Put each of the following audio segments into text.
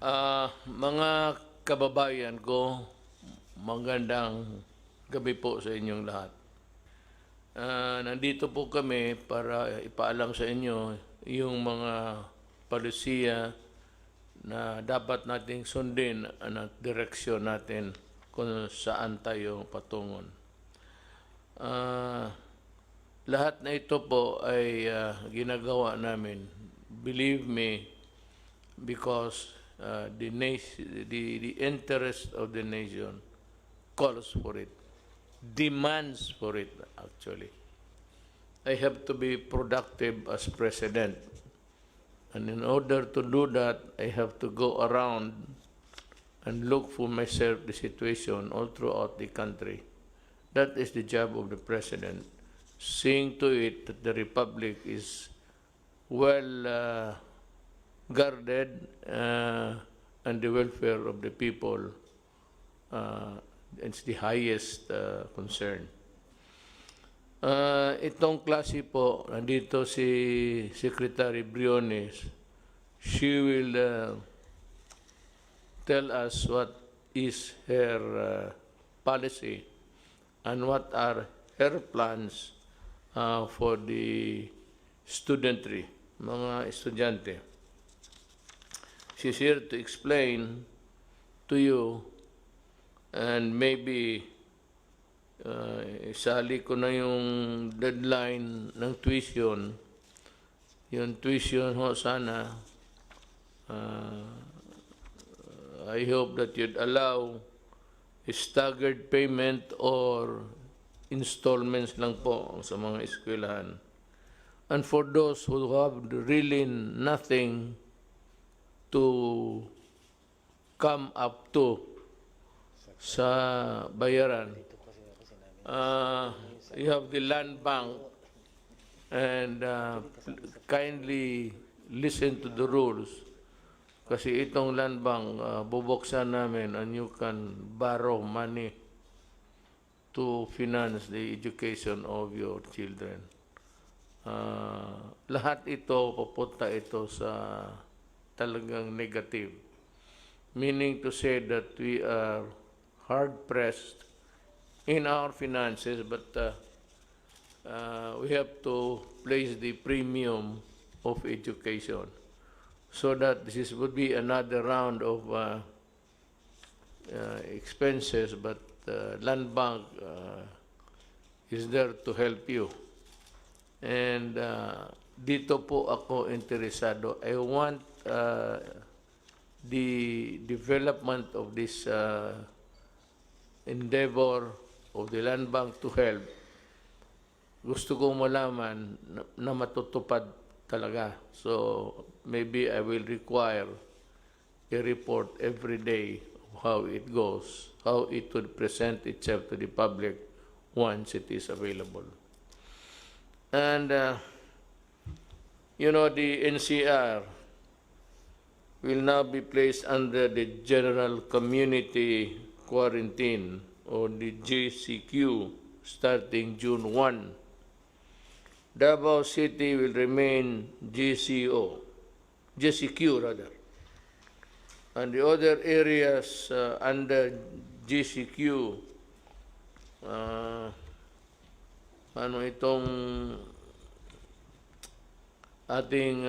Mga kababayan ko, magandang gabi po sa inyong lahat. Nandito po kami para ipaalam sa inyo yung mga palisiya na dapat nating sundin at direksyon natin kung saan tayo patungon. Lahat na ito po ay ginagawa namin, believe me, because the interest of the nation calls for it, demands for it actually. I have to be productive as president. And in order to do that, I have to go around and look for myself the situation all throughout the country. That is the job of the president, seeing to it that the republic is well guarded and the welfare of the people is the highest concern. Itong klase po, nandito si Secretary Briones. She will tell us what is her policy and what are her plans for the studentry, mga estudyante. She's here to explain to you, and maybe isali ko na yung deadline ng tuition. Yung tuition ho sana, I hope that you'd allow a staggered payment or installments lang po sa mga eskwelahan. And for those who have really nothing to come up to sa bayaran, you have the land bank, and kindly listen to the rules, kasi itong land bank bubuksan namin and you can borrow money to finance the education of your children. Lahat ito, pupunta ito sa talagang negative, meaning to say that we are hard-pressed in our finances, but we have to place the premium of education, so that this would be another round of expenses, but land bank is there to help you. And dito po ako interesado. I want the development of this endeavor of the land bank to help. Gusto kong malaman na matutupad talaga. So maybe I will require a report every day of how it goes, how it would present itself to the public once it is available. And you know, the NCR will now be placed under the General Community Quarantine, or the JCQ, starting June 1. Davao City will remain JCQ rather. And the other areas under JCQ, ano itong ating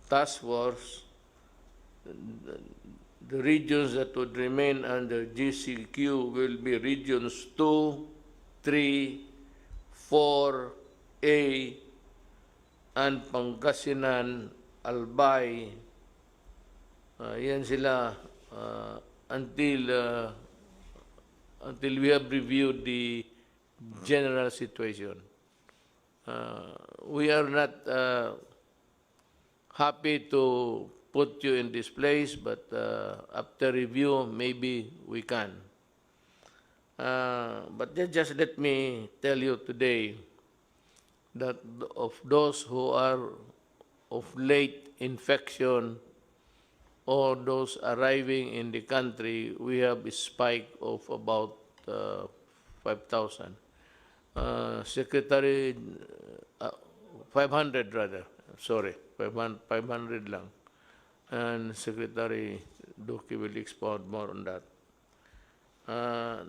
task force, the regions that would remain under GCQ will be regions 2, 3, 4A, and Pangasinan, Albay. Yan sila until we have reviewed the general situation. We are not happy to put you in this place, but after review, maybe we can. But just let me tell you today that of those who are of late infection or those arriving in the country, we have a spike of about 5,000. Secretary, 500 rather, sorry, 500 lang. and Secretary Duque will expound more on that.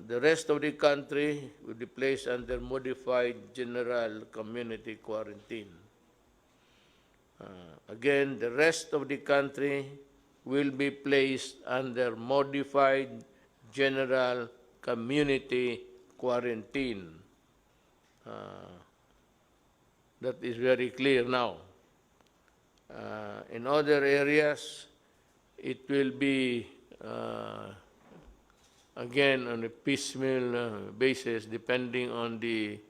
The rest of the country will be placed under modified general community quarantine. Again, the rest of the country will be placed under modified general community quarantine. That is very clear now. In other areas, it will be again on a piecemeal basis depending on the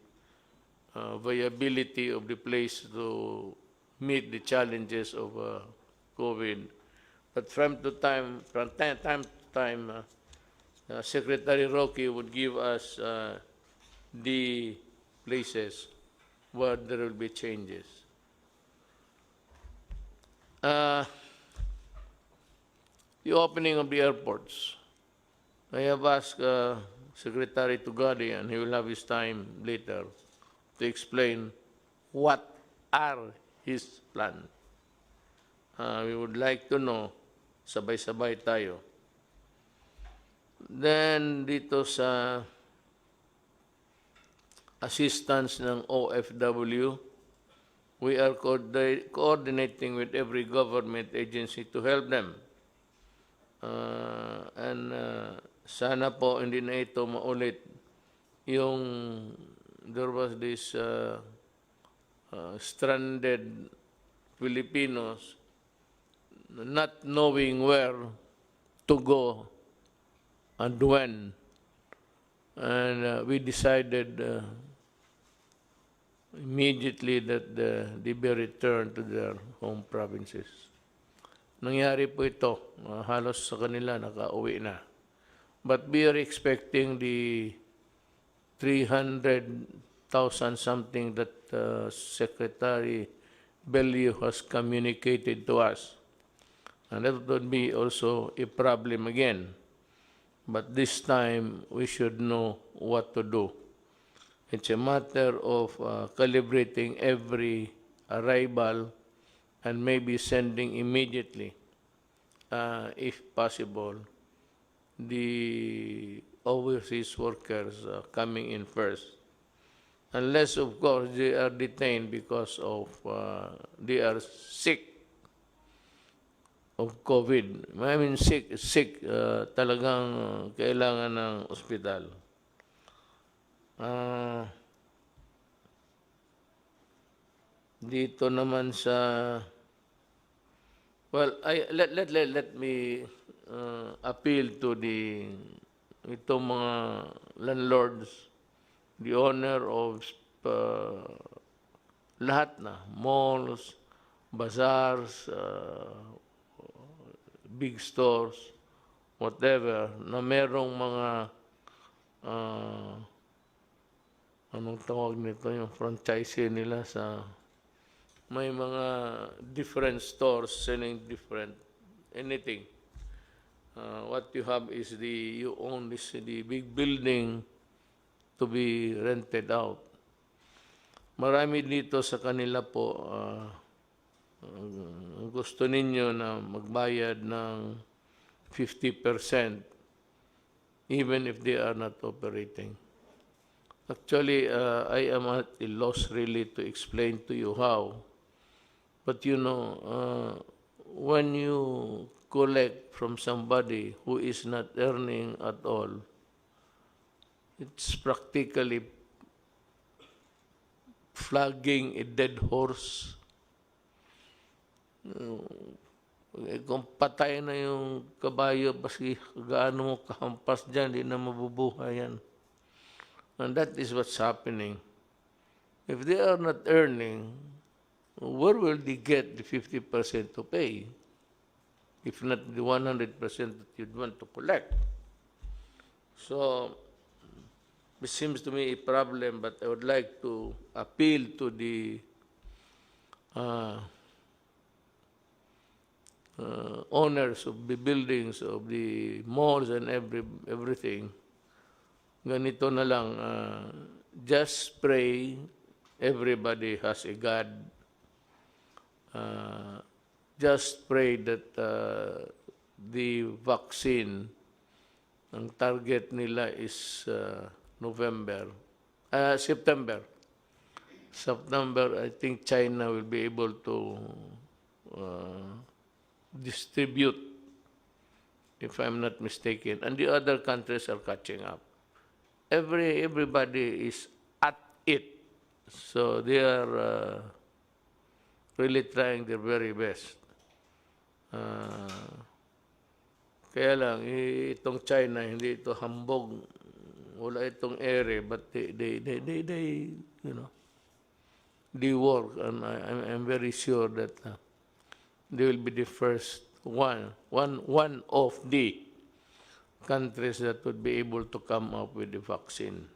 viability of the place to meet the challenges of COVID. But from time to time, Secretary Roque would give us the places where there will be changes. The opening of the airports. I have asked Secretary Tugadi, and he will have his time later to explain what are his plans. We would like to know, sabay-sabay tayo. Then dito sa assistance ng OFW, we are coordinating with every government agency to help them. Sana po hindi na ito maulit yung there was this stranded Filipinos not knowing where to go and when. And we decided immediately that they be returned to their home provinces. Nangyari po ito, halos sa kanila nakauwi na. But we are expecting the 300,000 something that Secretary Bellew has communicated to us. And that would be also a problem again. But this time, we should know what to do. It's a matter of calibrating every arrival and maybe sending immediately, if possible, the overseas workers coming in first. Unless, of course, they are detained because of they are sick of COVID. I mean, sick, talagang kailangan ng ospital. Dito naman sa, well, let me appeal to itong mga landlords, the owner of lahat na, malls, bazaars, big stores, whatever, na merong mga anong tawag nito, yung franchise nila sa may mga different stores selling different anything. What you have is you own the big building to be rented out. Marami dito sa kanila po gusto ninyo na magbayad ng 50% even if they are not operating. Actually, I am at a loss really to explain to you how. But you know, when you collect from somebody who is not earning at all, it's practically flogging a dead horse. Kung patay na yung kabayo, baski gaano mo kahampas dyan, di na mabubuhay yan. And that is what's happening. If they are not earning, where will they get the 50% to pay? If not the 100% that you'd want to collect. So, this seems to me a problem, but I would like to appeal to the owners of the buildings, of the malls and everything. Ganito na lang, just pray everybody has a God just pray that the vaccine, ang target nila is September. September, I think China will be able to distribute, if I'm not mistaken, and the other countries are catching up. Everybody is at it, so they are really trying their very best. Kaya lang, itong China, hindi ito hambog, wala itong ere, but they you know, they work, and I'm very sure that they will be the first one of the countries that would be able to come up with the vaccine.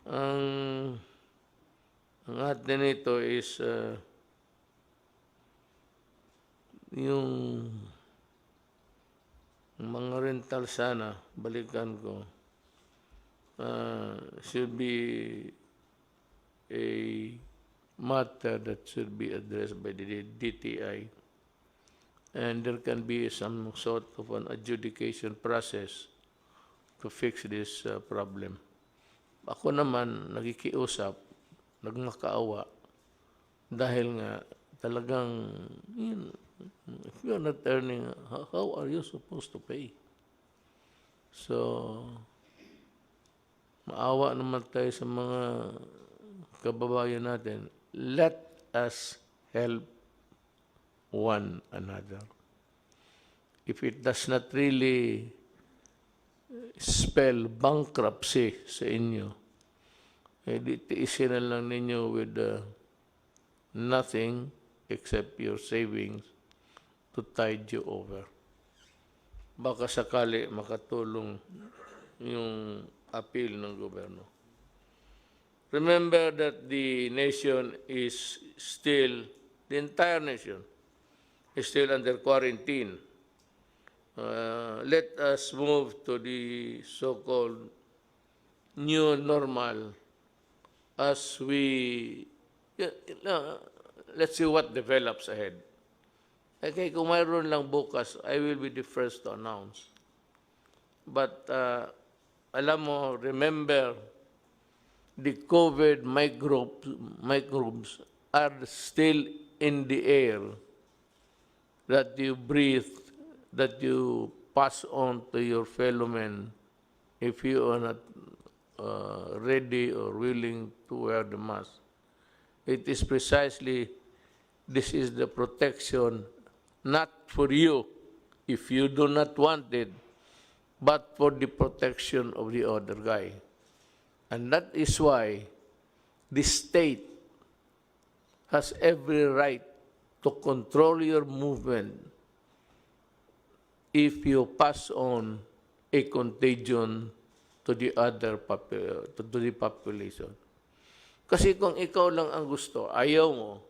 Ang atin nito is yung mga rental sana, balikan ko, should be a matter that should be addressed by the DTI. And there can be some sort of an adjudication process to fix this problem. Ako naman, nagikiusap, nagmakaawa, dahil nga talagang, if you're not earning, how are you supposed to pay? So, maawa naman tayo sa mga kababayan natin. Let us help one another. If it does not really spell bankruptcy sa inyo, tiisin na lang ninyo with nothing except your savings to tide you over. Baka sakali makatulong yung appeal ng gobyerno. Remember that the nation is still, the entire nation is still under quarantine. Let us move to the so-called new normal as we, let's see what develops ahead. Okay, kung mayroon lang bukas, I will be the first to announce. But alam mo, remember, the COVID microbes are still in the air that you breathe, that you pass on to your fellow men if you are not ready or willing to wear the mask. It is precisely, this is the protection, not for you, if you do not want it, but for the protection of the other guy. And that is why the state has every right to control your movement if you pass on a contagion to the other to the population. Kasi kung ikaw lang ang gusto, ayaw mo,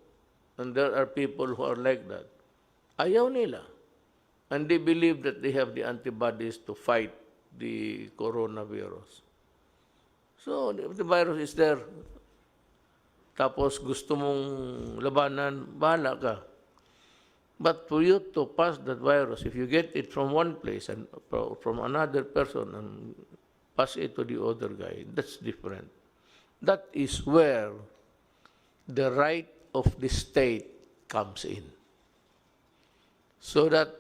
and there are people who are like that, ayaw nila. And they believe that they have the antibodies to fight the coronavirus. So, if the virus is there, tapos gusto mong labanan, bahala ka. But for you to pass that virus, if you get it from one place and from another person and pass it to the other guy, that's different. That is where the right of the state comes in. So that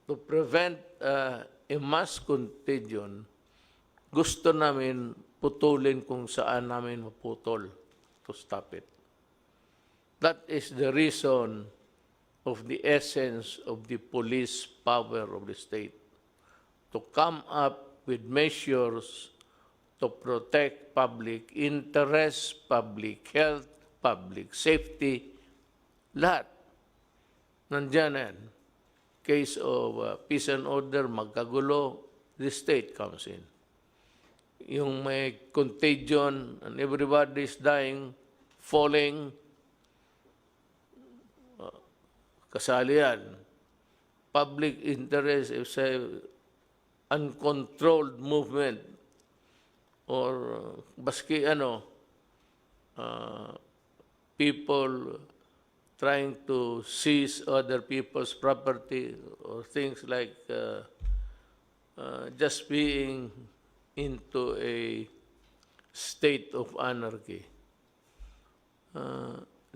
to prevent a mass contagion, gusto namin putulin kung saan namin maputol to stop it. That is the reason of the essence of the police power of the state, to come up with measures to protect public interest, public health, public safety, lahat. Nandiyan yan. Case of peace and order, magkagulo, the state comes in. Yung may contagion and everybody is dying, falling, kasali yan. Public interest, if say, uncontrolled movement, or baski people trying to seize other people's property or things like just being into a state of anarchy.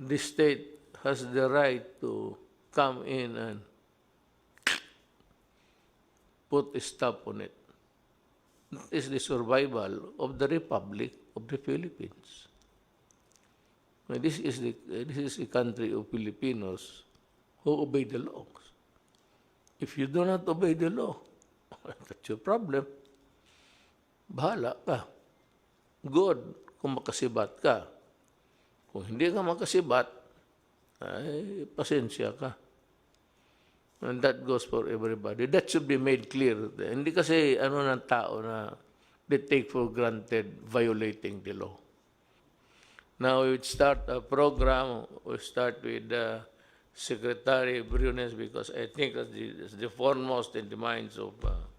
The state has the right to come in and put a stop on it. That is the survival of the Republic of the Philippines. This is a country of Filipinos who obey the laws. If you do not obey the law, that's your problem. Bahala ka. Good kung makasibat ka. Kung hindi ka makasibat, ay pasensya ka. And that goes for everybody. That should be made clear. Hindi kasi ano ng tao na they take for granted violating the law. Now we would start a program. We start with Secretary Briones because I think that's the foremost in the minds of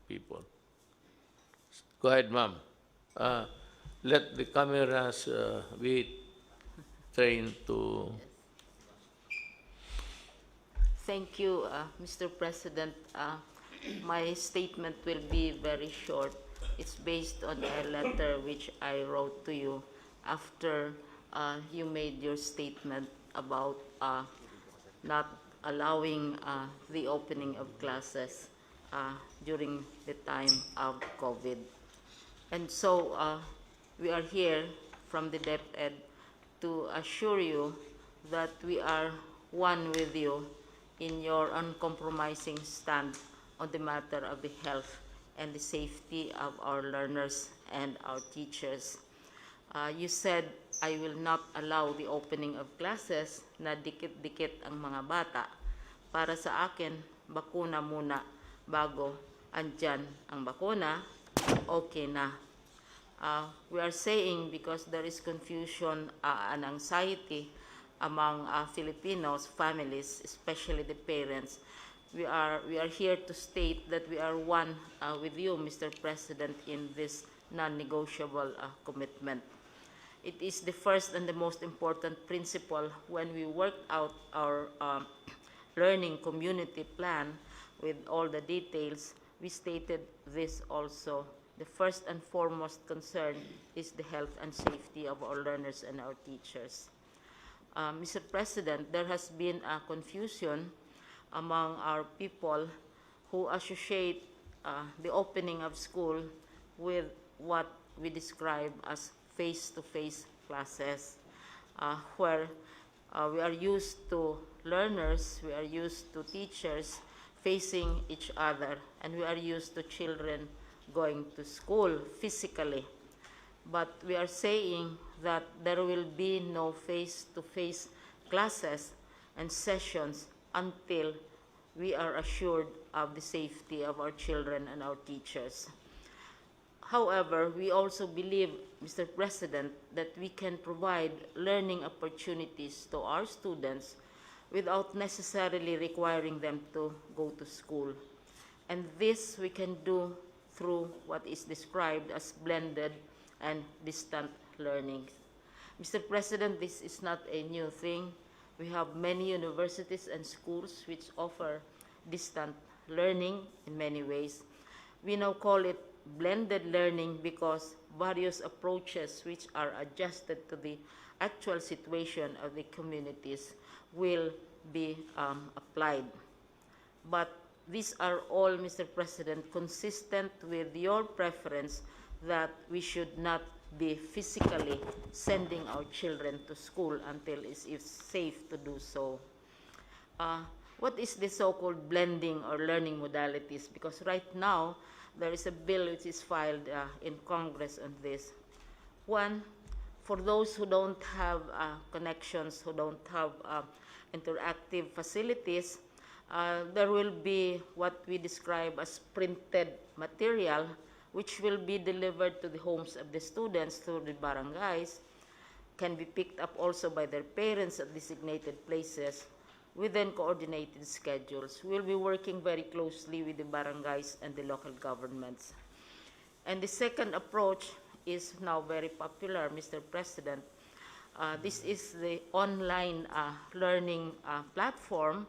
people. Go ahead, ma'am. Let the cameras be trained to... Thank you, Mr. President. My statement will be very short. It's based on a letter which I wrote to you after you made your statement about not allowing the opening of classes during the time of COVID. And so we are here from the DepEd to assure you that we are one with you in your uncompromising stand on the matter of the health and the safety of our learners and our teachers. You said, I will not allow the opening of classes na dikit-dikit ang mga bata. Para sa akin, bakuna muna bago andyan ang bakuna, okay na. We are saying because there is confusion and anxiety among Filipinos, families, especially the parents. We are here to state that we are one with you, Mr. President, in this non-negotiable commitment. It is the first and the most important principle when we worked out our learning community plan with all the details. We stated this also. The first and foremost concern is the health and safety of our learners and our teachers. Mr. President, there has been a confusion among our people who associate the opening of school with what we describe as face-to-face classes, where we are used to learners, we are used to teachers facing each other, and we are used to children going to school physically. But we are saying that there will be no face-to-face classes and sessions until we are assured of the safety of our children and our teachers. However, we also believe, Mr. President, that we can provide learning opportunities to our students without necessarily requiring them to go to school. And this we can do through what is described as blended and distant learning. Mr. President, this is not a new thing. We have many universities and schools which offer distant learning in many ways. We now call it blended learning because various approaches which are adjusted to the actual situation of the communities will be applied. But these are all, Mr. President, consistent with your preference that we should not be physically sending our children to school until it's safe to do so. What is the so-called blending or learning modalities? Because right now, there is a bill which is filed in Congress on this. One, for those who don't have connections, who don't have interactive facilities, there will be what we describe as printed material which will be delivered to the homes of the students through the barangays, can be picked up also by their parents at designated places within coordinated schedules. We'll be working very closely with the barangays and the local governments. And the second approach is now very popular, Mr. President. This is the online learning platform,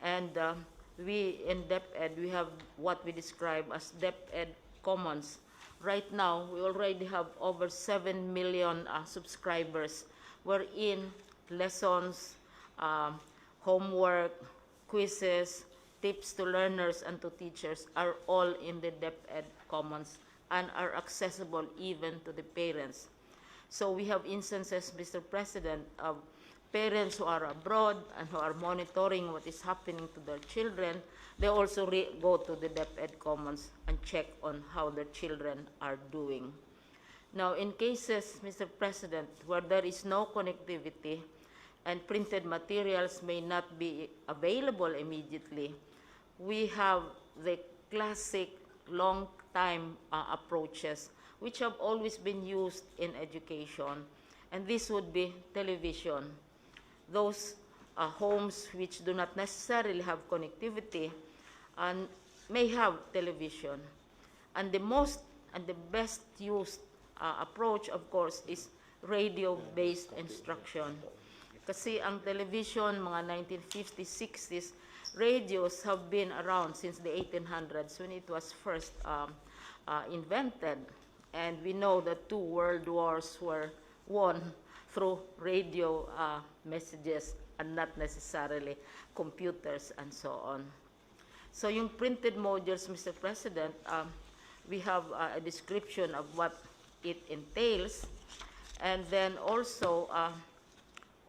and we in DepEd, we have what we describe as DepEd Commons. Right now, we already have over 7 million subscribers, wherein lessons, um, homework, quizzes, tips to learners and to teachers are all in the DepEd Commons and are accessible even to the parents. So we have instances, Mr. President, of parents who are abroad and who are monitoring what is happening to their children. They also go to the DepEd Commons and check on how their children are doing. Now, in cases, Mr. President, where there is no connectivity and printed materials may not be available immediately, we have the classic long-time approaches which have always been used in education, and this would be television. Those homes which do not necessarily have connectivity and may have television. And the most and the best used approach, of course, is radio-based instruction. Kasi ang television, mga 1950s, 60s, radios have been around since the 1800s when it was first invented. And we know that 2 world wars were won through radio messages and not necessarily computers and so on. So yung printed modules, Mr. President, we have a description of what it entails. And then also,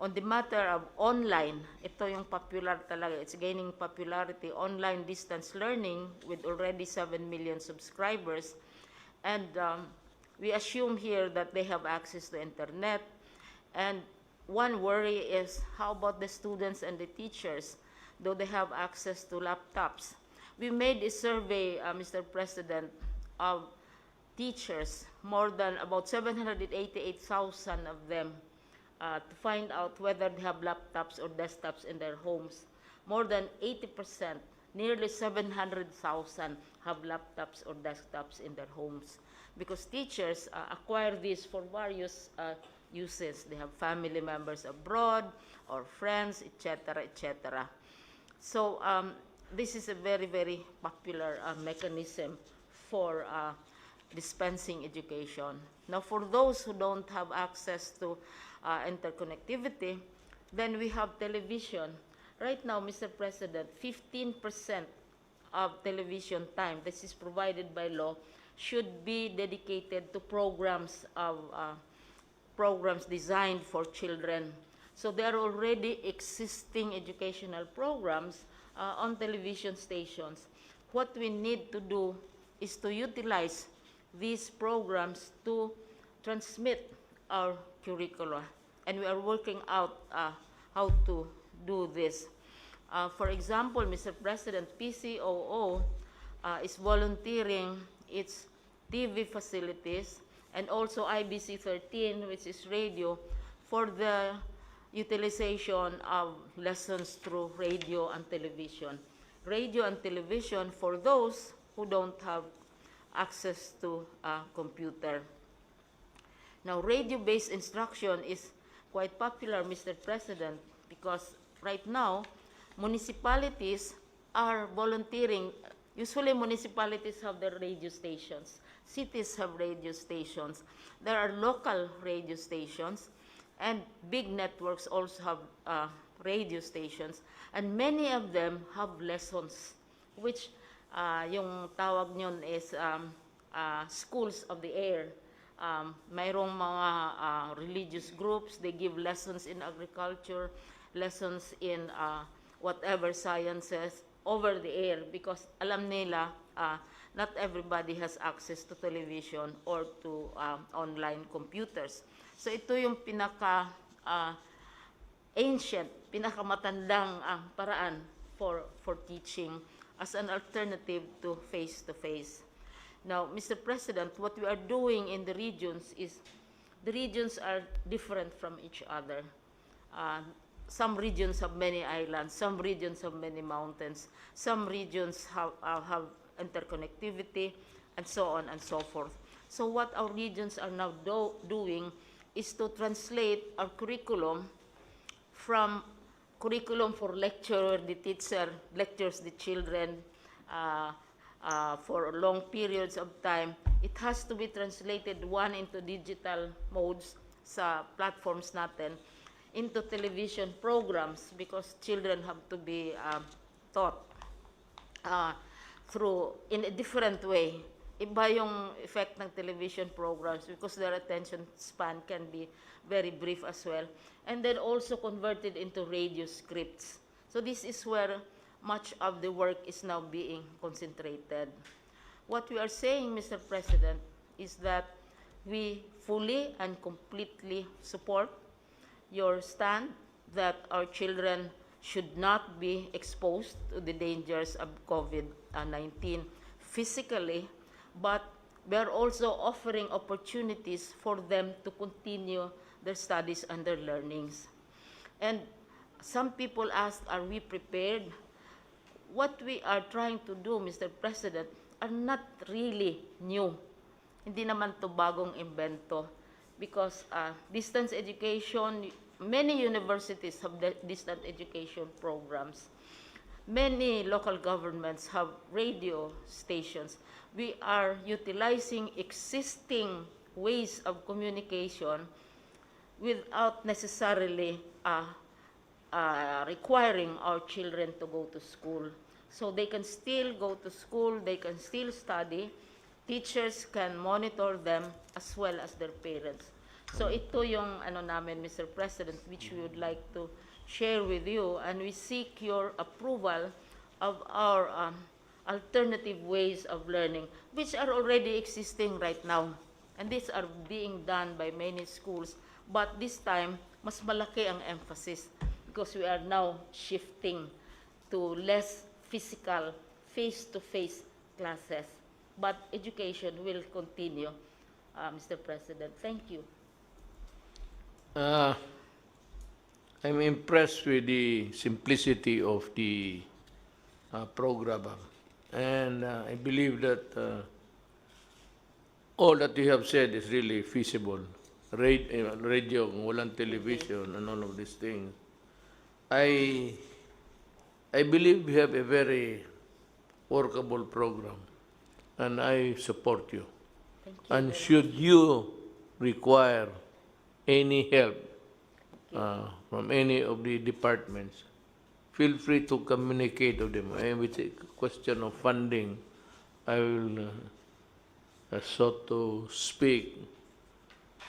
on the matter of online, ito yung popular talaga, it's gaining popularity, online distance learning with already 7 million subscribers. And we assume here that they have access to internet. And one worry is, how about the students and the teachers? Do they have access to laptops? We made a survey, Mr. President, of teachers, more than about 788,000 of them, to find out whether they have laptops or desktops in their homes. More than 80%, nearly 700,000 have laptops or desktops in their homes, because teachers acquire these for various uses. They have family members abroad or friends, etc., etc. So this is a very, very popular mechanism for dispensing education. Now, for those who don't have access to interconnectivity, then we have television. Right now, Mr. President, 15% of television time, this is provided by law, should be dedicated to programs designed for children. So there are already existing educational programs on television stations. What we need to do is to utilize these programs to transmit our curricula. And we are working out how to do this. For example, Mr. President, PCOO is volunteering its TV facilities and also IBC 13, which is radio, for the utilization of lessons through radio and television. Radio and television for those who don't have access to a computer. Now, radio-based instruction is quite popular, Mr. President, because right now, municipalities are volunteering. Usually, municipalities have their radio stations. Cities have radio stations. There are local radio stations, and big networks also have radio stations. And many of them have lessons, which yung tawag nyon is schools of the air. Mayroong mga religious groups, they give lessons in agriculture, lessons in whatever sciences over the air, because alam nila not everybody has access to television or to online computers. So ito yung pinaka ancient, pinakamatandang paraan for teaching as an alternative to face-to-face. Now, Mr. President, what we are doing in the regions is, the regions are different from each other. Some regions have many islands, some regions have many mountains, some regions have interconnectivity, and so on and so forth. So what our regions are now doing is to translate our curriculum from curriculum for lecture, where the teacher lectures the children uh, for long periods of time. It has to be translated, one, into digital modes sa platforms natin, into television programs, because children have to be taught uh, through in a different way. Iba yung effect ng television programs because their attention span can be very brief as well. And then also converted into radio scripts. So this is where much of the work is now being concentrated. What we are saying, Mr. President, is that we fully and completely support your stand that our children should not be exposed to the dangers of COVID-19 physically, but we are also offering opportunities for them to continue their studies and their learnings. And some people ask, are we prepared? What we are trying to do, Mr. President, are not really new. Hindi naman to bagong invento, because distance education, many universities have distance education programs. Many local governments have radio stations. We are utilizing existing ways of communication without necessarily requiring our children to go to school. So they can still go to school, they can still study, teachers can monitor them as well as their parents. So ito yung ano namin, Mr. President, which we would like to share with you, and we seek your approval of our alternative ways of learning, which are already existing right now. And these are being done by many schools, but this time, mas malaki ang emphasis because we are now shifting to less physical, face-to-face classes. But education will continue, Mr. President. Thank you. I'm impressed with the simplicity of the program, and I believe that all that you have said is really feasible. Radio, walang television, and all of these things. I believe we have a very workable program, and I support you. Thank you. And should you require any help from any of the departments, feel free to communicate with them. And with a question of funding, I will, so to speak,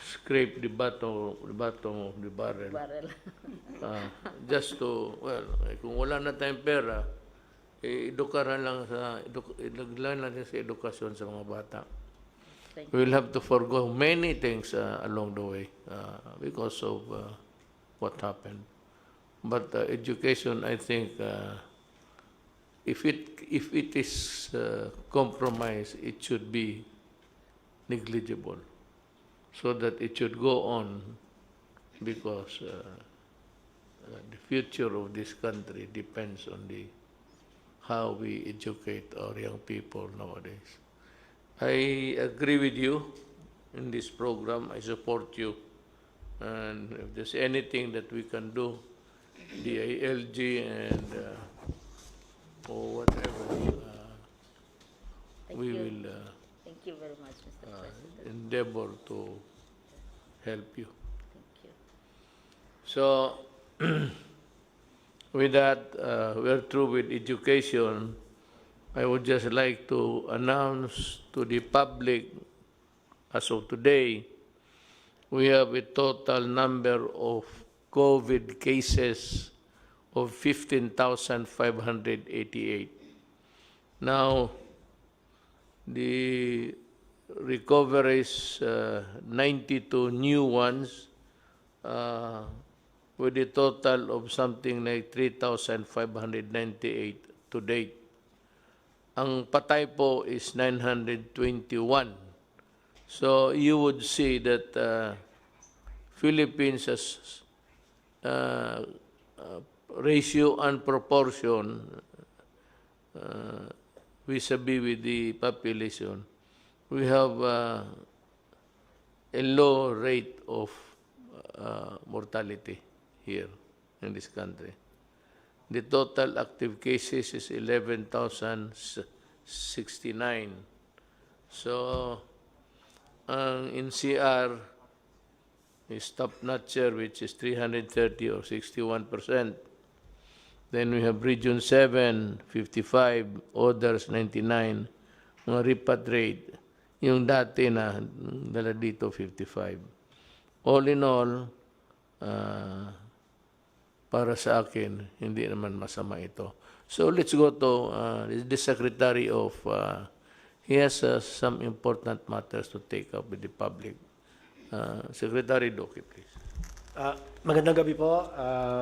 scrape the bottom of the barrel. Just to, well, kung wala na tayong pera, edukaran lang ilaglan natin sa edukasyon sa mga bata. We will have to forgo many things along the way because of what happened. But education, I think, if it is compromised, it should be negligible, so that it should go on, because the future of this country depends on how we educate our young people nowadays. I agree with you in this program. I support you. And if there's anything that we can do, the ALG and or whatever, we will Thank you very much, Mr. President. endeavor to help you. Thank you. So, with that, we're through with education. I would just like to announce to the public, as of today, we have a total number of COVID cases of 15,588. Now, the recoveries, 92 new ones, with a total of something like 3,598 to date. Ang patay po is 921. So you would see that Philippines has ratio and proportion vis-a-vis with the population. We have a low rate of mortality here in this country. The total active cases is 11,069. So, ang NCR is top-notcher, which is 330 or 61%. Then we have Region 7, 55, others 99, mga repatriate. Yung dati na dala dito 55. All in all, para sa akin, hindi naman masama ito. So let's go to the Secretary of, he has some important matters to take up with the public. Secretary Duque, please. Magandang gabi po,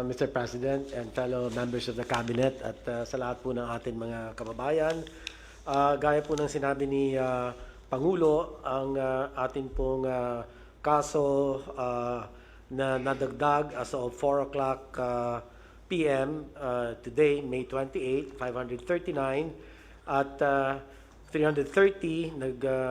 Mr. President and fellow members of the Cabinet at sa lahat po ng ating mga kababayan. Gaya po ng sinabi ni Pangulo, ang ating pong kaso na nadagdag as of 4 o'clock p.m. Today, May 28, 539 at 330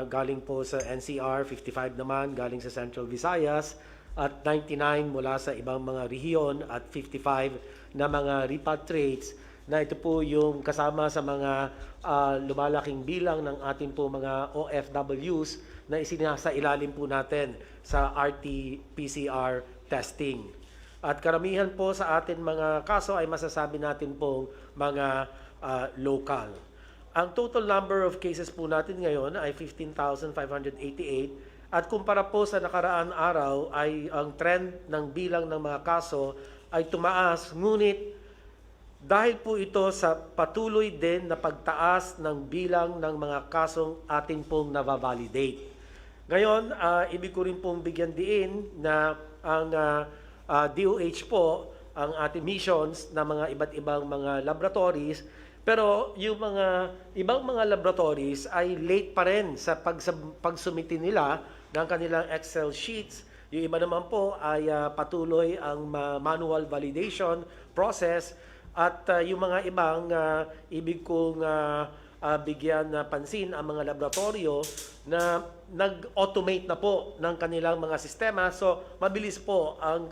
galing po sa NCR, 55 naman galing sa Central Visayas at 99 mula sa ibang mga rehiyon at 55 na mga repatriates na ito po yung kasama sa mga lumalaking bilang ng ating po mga OFWs na isinasa ilalim po natin sa RT-PCR testing. At karamihan po sa atin mga kaso ay masasabi natin pong mga local. Ang total number of cases po natin ngayon ay 15,588 at kumpara po sa nakaraan araw ay ang trend ng bilang ng mga kaso ay tumaas, ngunit dahil po ito sa patuloy din na pagtaas ng bilang ng mga kasong ating pong nababalidate. Ngayon, ibig ko rin pong bigyan diin na ang DOH po, ang ating missions na mga iba't ibang mga laboratories, pero yung mga ibang mga laboratories ay late pa rin sa pagsumiti nila ng kanilang Excel sheets. Yung iba naman po ay patuloy ang manual validation process at yung mga ibang ibig kong bigyan na pansin ang mga laboratorio na nag-automate na po ng kanilang mga sistema, so mabilis po ang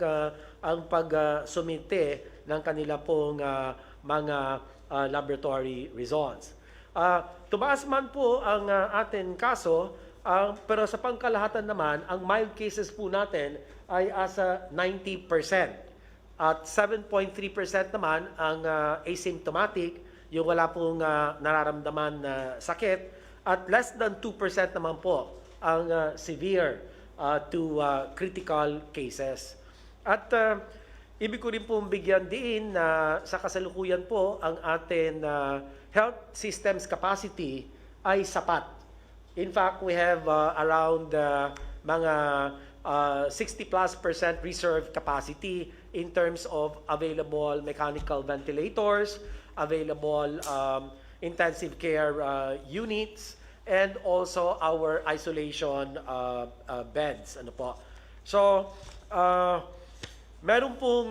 pagsumite ng kanila pong mga laboratory results. Tumaas man po ang ating kaso, pero sa pangkalahatan naman, ang mild cases po natin ay asa 90%. At 7.3% naman ang asymptomatic, yung wala pong nararamdaman na sakit, at less than 2% naman po ang severe to critical cases. At ibig ko rin pong bigyan din na sa kasalukuyan po ang ating health systems capacity ay sapat. In fact, we have around mga 60+% reserve capacity in terms of available mechanical ventilators, available intensive care units, and also our isolation beds. Ano po? So, meron pong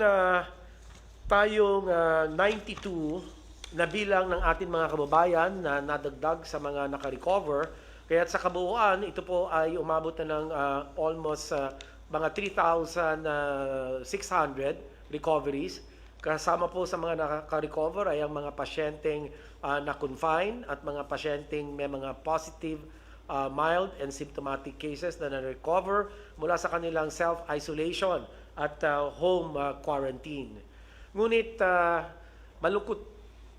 tayong 92 na bilang ng ating mga kababayan na nadagdag sa mga nakarecover. Kaya sa kabuuan, ito po ay umabot na ng almost mga 3,600 recoveries. Kasama po sa mga nakaka-recover ay ang mga pasyenteng na-confine at mga pasyenteng may mga positive, mild and symptomatic cases na na-recover mula sa kanilang self-isolation at home quarantine. Ngunit malungkot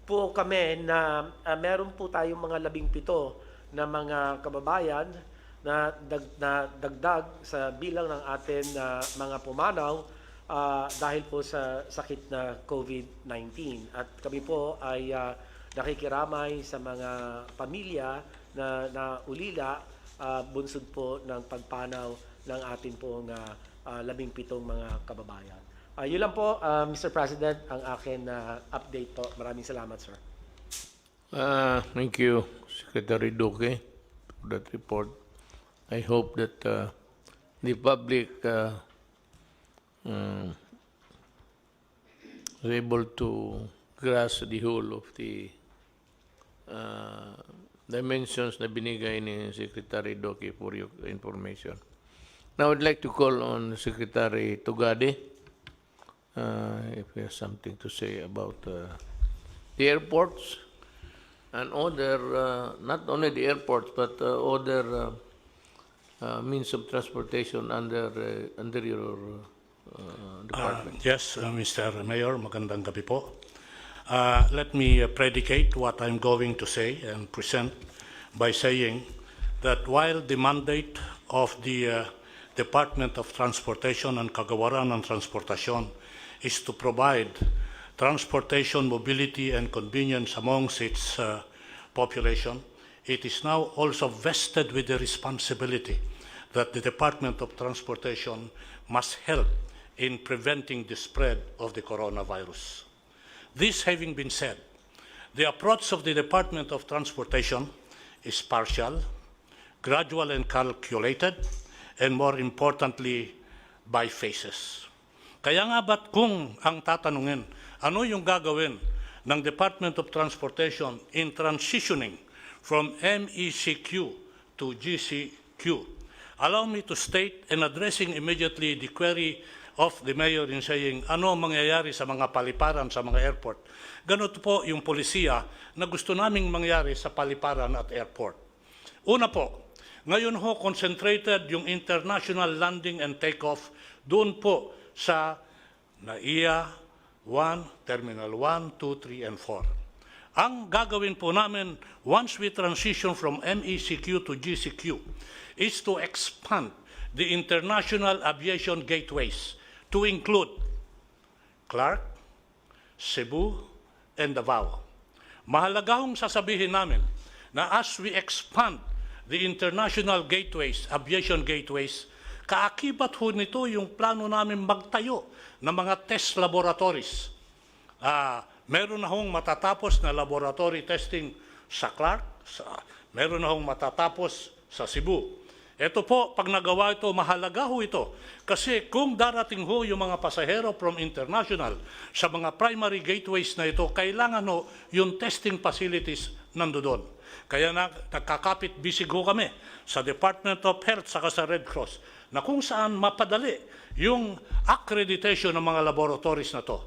po kami na meron po tayong mga 17 na mga kababayan na dagdag sa bilang ng atin mga pumanaw dahil po sa sakit na COVID-19. At kami po ay nakikiramay sa mga pamilya na ulila bunsod po ng pagpanaw ng atin pong 17 mga kababayan. Yun lang po, Mr. President, ang akin update po. Maraming salamat, sir. Thank you, Secretary Duque, for that report. I hope that the public is able to grasp the whole of the dimensions na binigay ni Secretary Duque for your information. Now I'd like to call on Secretary Tugade if he has something to say about the airports and other, not only the airports, but other means of transportation under your department. Yes, Mr. Mayor, magandang gabi po. Let me predicate what I'm going to say and present by saying that while the mandate of the Department of Transportation and Kagawaran ng Transportasyon is to provide transportation, mobility, and convenience amongst its population, it is now also vested with the responsibility that the Department of Transportation must help in preventing the spread of the coronavirus. This having been said, the approach of the Department of Transportation is partial, gradual and calculated, and more importantly, by phases. Kaya nga ba't kung ang tatanungin, ano yung gagawin ng Department of Transportation in transitioning from MECQ to GCQ? Allow me to state and addressing immediately the query of the Mayor in saying, ano mangyayari sa mga paliparan sa mga airport? Ganito po yung polisiya na gusto naming mangyari sa paliparan at airport. Una po, ngayon ho concentrated yung international landing and takeoff doon po sa NAIA 1, Terminal 1, 2, 3, and 4. Ang gagawin po namin once we transition from MECQ to GCQ is to expand the international aviation gateways to include Clark, Cebu, and Davao. Mahalaga hong sasabihin namin na as we expand the international gateways, aviation gateways, kaakibat ho nito yung plano namin magtayo ng mga test laboratories. Meron na hong matatapos na laboratory testing sa Clark, meron na hong matatapos sa Cebu. Ito po, pag nagawa ito, mahalaga ho ito. Kasi kung darating ho yung mga pasahero from international sa mga primary gateways na ito, kailangan ho yung testing facilities nandoon. Kaya nagkakapit bisig ho kami sa Department of Health saka sa Red Cross na kung saan mapadali yung accreditation ng mga laboratories na to.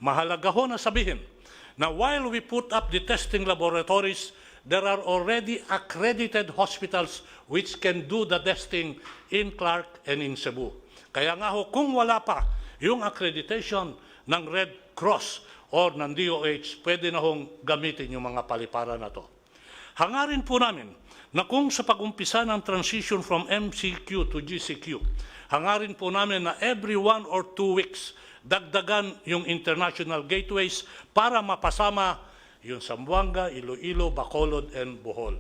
Mahalaga ho na sabihin na while we put up the testing laboratories, there are already accredited hospitals which can do the testing in Clark and in Cebu. Kaya nga ho, kung wala pa yung accreditation ng Red Cross or ng DOH, pwede na hong gamitin yung mga paliparan na to. Hangarin po namin na kung sa pag-umpisa ng transition from MCQ to GCQ, hangarin po namin na every 1 or 2 weeks, dagdagan yung international gateways para mapasama yung Zamboanga, Iloilo, Bacolod, and Bohol.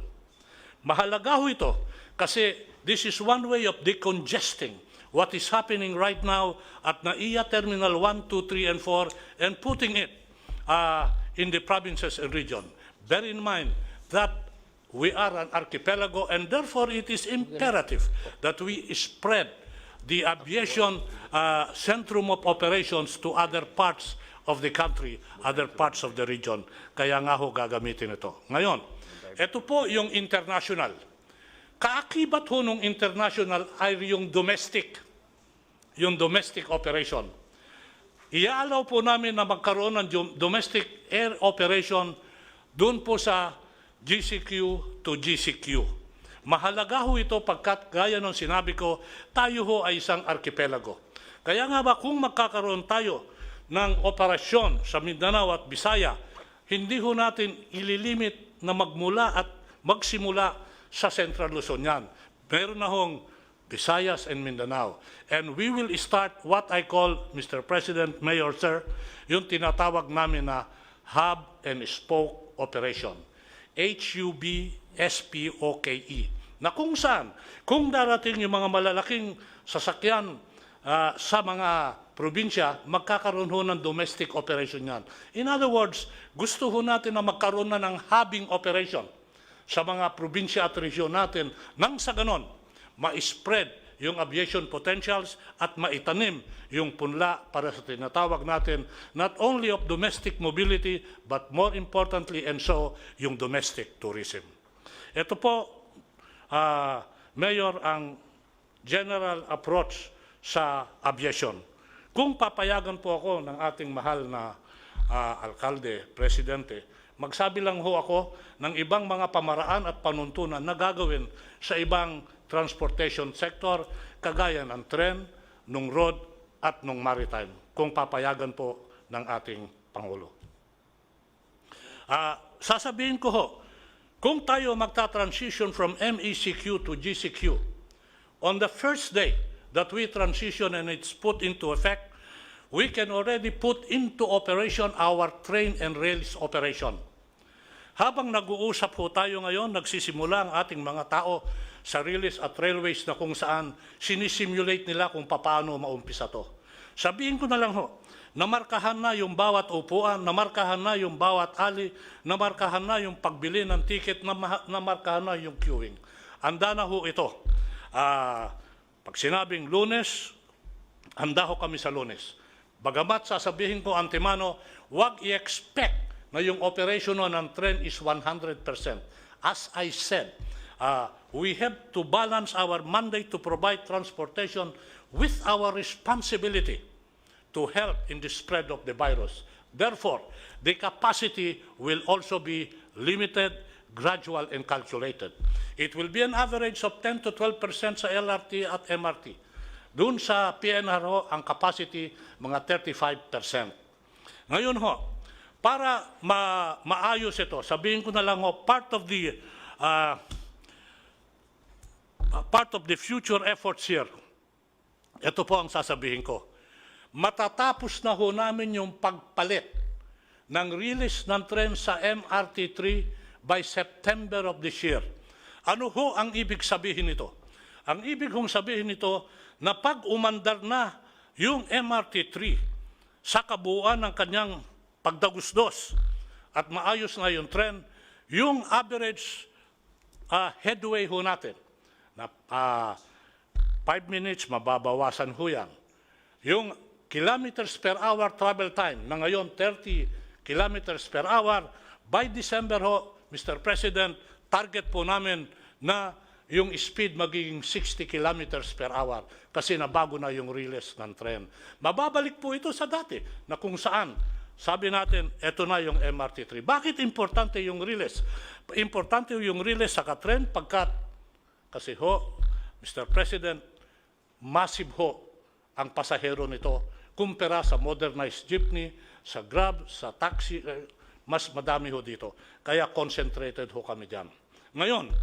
Mahalaga ho ito kasi this is one way of decongesting what is happening right now at NAIA Terminal 1, 2, 3, and 4 and putting it in the provinces and region. Bear in mind that we are an archipelago and therefore it is imperative that we spread the aviation centrum of operations to other parts of the country, other parts of the region. Kaya nga ho gagamitin ito. Ngayon, ito po yung international. Kaakibat ho nung international ay yung domestic operation. Iaalaw po namin na magkaroon ng domestic air operation doon po sa GCQ to GCQ. Mahalaga ho ito pagkat gaya ng sinabi ko, tayo ho ay isang archipelago. Kaya nga ba kung magkakaroon tayo ng operasyon sa Mindanao at Bisaya, hindi ho natin ililimit na magmula at magsimula sa Central Luzon yan. Meron na hong Visayas and Mindanao. And we will start what I call, Mr. President, Mayor, Sir, yung tinatawag namin na Hub and Spoke Operation. HUB-SPOKE. Na kung saan, kung darating yung mga malalaking sasakyan sa mga probinsya, magkakaroon ho ng domestic operation yan. In other words, gusto ho natin na magkaroon na ng hubbing operation sa mga probinsya at region natin nang sa ganon, ma-spread yung aviation potentials at maitanim yung punla para sa tinatawag natin not only of domestic mobility but more importantly and so yung domestic tourism. Ito po, Mayor, ang general approach sa aviation. Kung papayagan po ako ng ating mahal na alkalde, presidente, magsabi lang ho ako ng ibang mga pamaraan at panuntunan na gagawin sa ibang transportation sector, kagaya ng tren, ng road, at ng maritime, kung papayagan po ng ating Pangulo. Sasabihin ko ho, kung tayo magta-transition from MECQ to GCQ, on the first day that we transition and it's put into effect, we can already put into operation our train and rails operation. Habang nag-uusap po tayo ngayon, nagsisimula ang ating mga tao sa railways at railways na kung saan sinisimulate nila kung paano maumpisa to. Sabihin ko na lang ho, namarkahan na yung bawat upuan, namarkahan na yung bawat ali, namarkahan na yung pagbili ng ticket, namarkahan na yung queuing. Handa na ho ito. Pag sinabing Lunes, handa ho kami sa Lunes. Bagamat sasabihin ko antemano, huwag i-expect na yung operation ng tren is 100%. As I said, we have to balance our mandate to provide transportation with our responsibility to help in the spread of the virus. Therefore, the capacity will also be limited, gradual, and calculated. It will be an average of 10 to 12% sa LRT at MRT. Doon sa PNR ho, ang capacity, mga 35%. Ngayon ho, para maayos ito, sabihin ko na lang ho, part of the future efforts here, ito po ang sasabihin ko. Matatapos na ho namin yung pagpalit ng release ng tren sa MRT3 by September of this year. Ano ho ang ibig sabihin nito? Ang ibig hong sabihin nito na pag umandar na yung MRT3 sa kabuuan ng kanyang pagdagusdos at maayos na yung tren, yung average headway ho natin na 5 minutes, mababawasan ho yan. Yung kilometers per hour travel time na ngayon 30 kilometers per hour, by December ho, Mr. President, target po namin na yung speed magiging 60 kilometers per hour kasi nabago na yung release ng tren. Mababalik po ito sa dati na kung saan sabi natin, eto na yung MRT3. Bakit importante yung release? Importante yung release sa katren pagkat kasi ho, Mr. President, massive ho ang pasahero nito kumpara sa modernized jeepney, sa Grab, sa taxi, mas madami ho dito. Kaya concentrated ho kami dyan. Ngayon,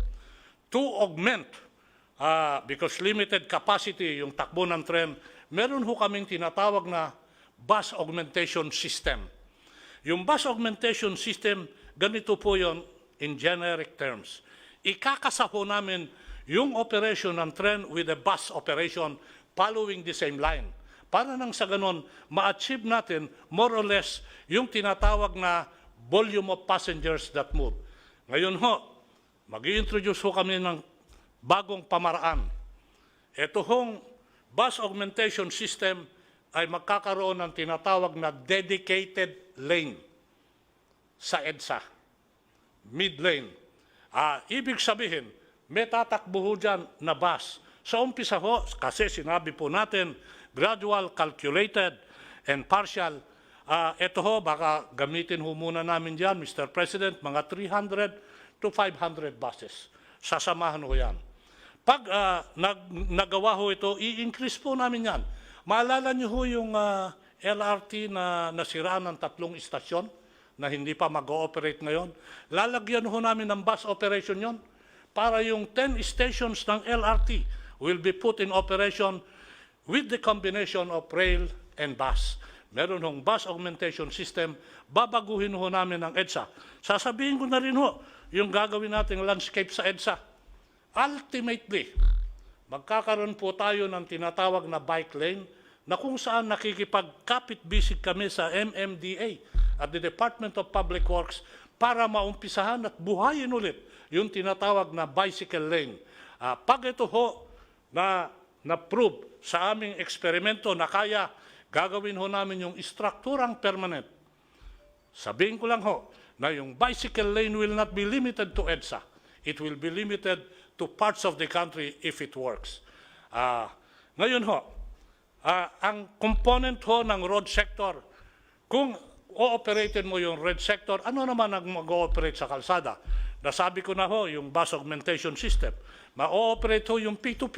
to augment, because limited capacity yung takbo ng tren, meron ho kaming tinatawag na bus augmentation system. Yung bus augmentation system, ganito po yon in generic terms. Ikakasa ho namin yung operation ng tren with the bus operation following the same line. Para nang sa ganon, ma-achieve natin more or less yung tinatawag na volume of passengers that move. Ngayon ho, mag-i-introduce ho kami ng bagong pamaraan. Ito hong bus augmentation system ay magkakaroon ng tinatawag na dedicated lane sa EDSA, mid-lane. Ibig sabihin, may tatakbo ho dyan na bus. Sa umpisa ho, kasi sinabi po natin, gradual, calculated, and partial. Ito ho, baka gamitin ho muna namin dyan, Mr. President, mga 300 to 500 buses. Sasamahan ho yan. Pag nagawa ho ito, i-increase po namin yan. Maalala niyo ho yung LRT na nasiraan ng 3 istasyon na hindi pa mag-ooperate ngayon? Lalagyan ho namin ng bus operation yon para yung 10 stations ng LRT will be put in operation with the combination of rail and bus. Meron hong bus augmentation system, babaguhin ho namin ang EDSA. Sasabihin ko na rin ho, yung gagawin nating landscape sa EDSA. Ultimately, magkakaroon po tayo ng tinatawag na bike lane na kung saan nakikipagkapit-bisig kami sa MMDA at the Department of Public Works para maumpisahan at buhayin ulit yung tinatawag na bicycle lane. Pag ito ho na-prove sa aming eksperimento na kaya, gagawin ho namin yung strukturang permanent. Sabihin ko lang ho na yung bicycle lane will not be limited to EDSA. It will be limited to parts of the country if it works. Ngayon ho, ang component ho ng road sector, kung o-operatein mo yung road sector, ano naman ang mag-ooperate sa kalsada? Nasabi ko na ho, yung bus augmentation system. Ma-ooperate ho yung P2P,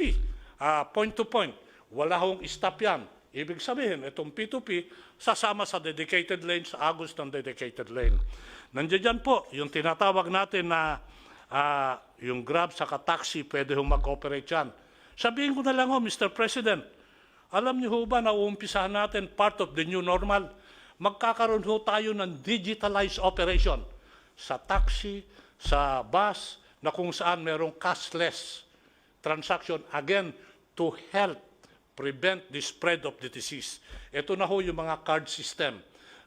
point to point. Wala hong stop yan. Ibig sabihin, itong P2P, sasama sa dedicated lane, sa agos ng dedicated lane. Nandiyan po, yung tinatawag natin na yung Grab sa taxi, pwede hong mag-operate yan. Sabihin ko na lang ho, Mr. President, alam niyo ho ba na uumpisahan natin part of the new normal? Magkakaroon ho tayo ng digitalized operation sa taxi, sa bus, na kung saan merong cashless transaction, again, to help prevent the spread of the disease. Ito na ho yung mga card system.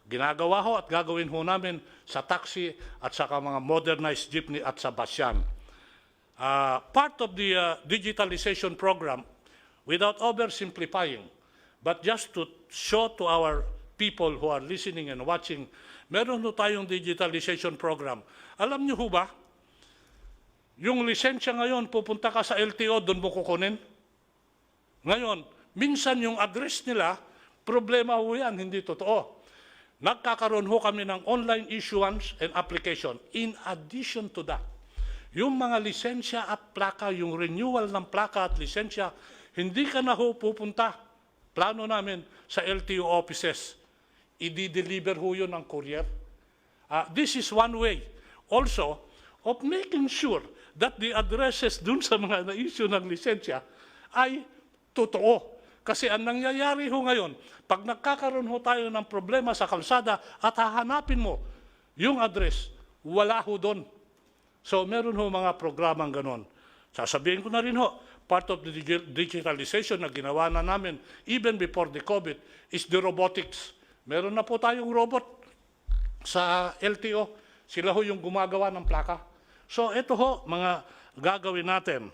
Ginagawa ho at gagawin ho namin sa taxi at sa mga modernized jeepney at sa bus yan. Part of the digitalization program, without oversimplifying, but just to show to our people who are listening and watching, meron ho tayong digitalization program. Alam niyo ho ba, yung lisensya ngayon, pupunta ka sa LTO, doon mo kukunin. Ngayon, minsan yung address nila, problema ho yan, hindi totoo. Nagkakaroon ho kami ng online issuance and application. In addition to that, yung mga lisensya at plaka, yung renewal ng plaka at lisensya, hindi ka na ho pupunta. Plano namin sa LTO offices. I-deliver ho yun ng courier. This is one way also of making sure that the addresses dun sa mga na-issue ng lisensya ay totoo. Kasi ang nangyayari ho ngayon, pag nagkakaroon ho tayo ng problema sa kalsada at hahanapin mo yung address, wala ho doon. So meron ho mga programang ganon. Sasabihin ko na rin ho, part of the digitalization na ginawa na namin even before the COVID is the robotics. Meron na po tayong robot sa LTO. Sila ho yung gumagawa ng plaka. So ito ho, mga gagawin natin.